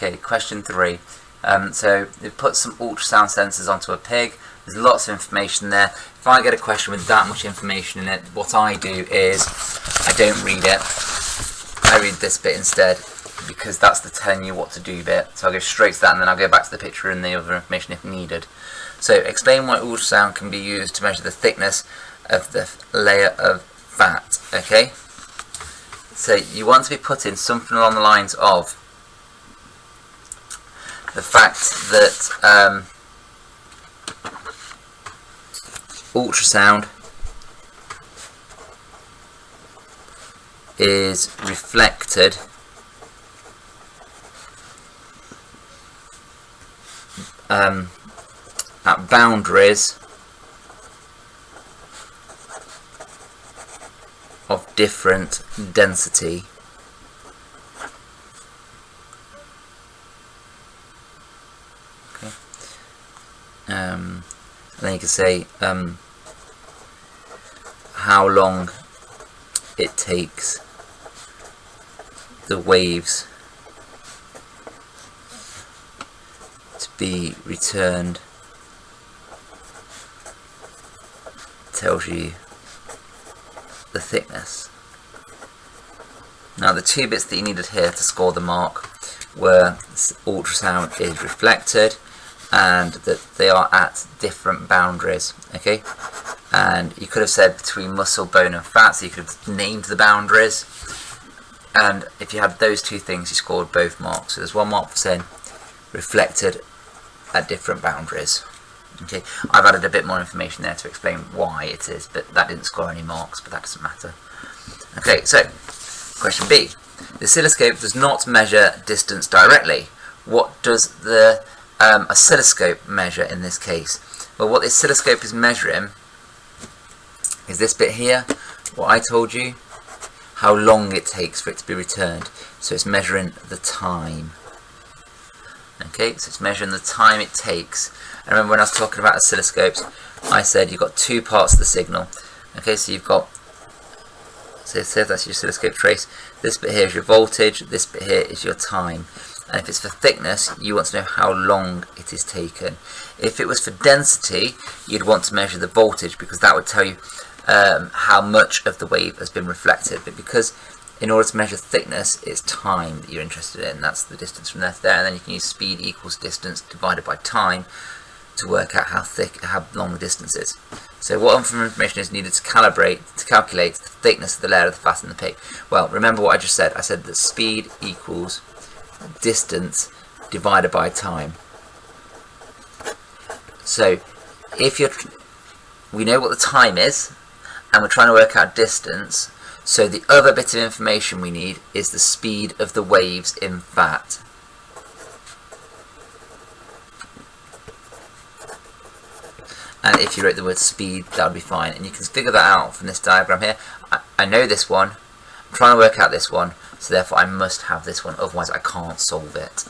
Okay, question 3. So they've put some ultrasound sensors onto a pig. There's lots of information there. If I get a question with that much information in it, what I do is I don't read it. I read this bit instead, because that's the telling you what to do bit. So I'll go straight to that, and then I'll go back to the picture and the other information if needed. So explain why ultrasound can be used to measure the thickness of the layer of fat. Okay? So you want to be putting something along the lines of the fact that ultrasound is reflected at boundaries of different density. Okay. And then you can say how long it takes the waves to be returned. Tells you the thickness. Now the two bits that you needed here to score the mark were ultrasound is reflected and that they are at different boundaries. Okay, and you could have said between muscle, bone and fat, so you could have named the boundaries, and if you had those two things you scored both marks. So there's 1 mark for saying reflected at different boundaries. Okay, I've added a bit more information there to explain why it is, but that didn't score any marks, but that doesn't matter. Okay, so question B. The oscilloscope does not measure distance directly. What does the oscilloscope measure in this case? Well, what the oscilloscope is measuring is this bit here, what I told you, how long it takes for it to be returned. So it's measuring the time. Okay, so it's measuring the time it takes. And remember when I was talking about oscilloscopes, I said you've got 2 parts of the signal. Okay, so you've got, so say that's your oscilloscope trace, this bit here is your voltage, this bit here is your time. And if it's for thickness, you want to know how long it is taken. If it was for density, you'd want to measure the voltage, because that would tell you how much of the wave has been reflected. But because in order to measure thickness, it's time that you're interested in. That's the distance from there to there, and then you can use speed equals distance divided by time to work out how long the distance is. So what information is needed to calculate the thickness of the layer of the fat in the pig? Well, remember what I just said. I said that speed equals distance divided by time. So if we know what the time is, and we're trying to work out distance, so the other bit of information we need is the speed of the waves in fat. And if you wrote the word speed, that would be fine. And you can figure that out from this diagram here. I know this one, I'm trying to work out this one, so therefore I must have this one, otherwise I can't solve it.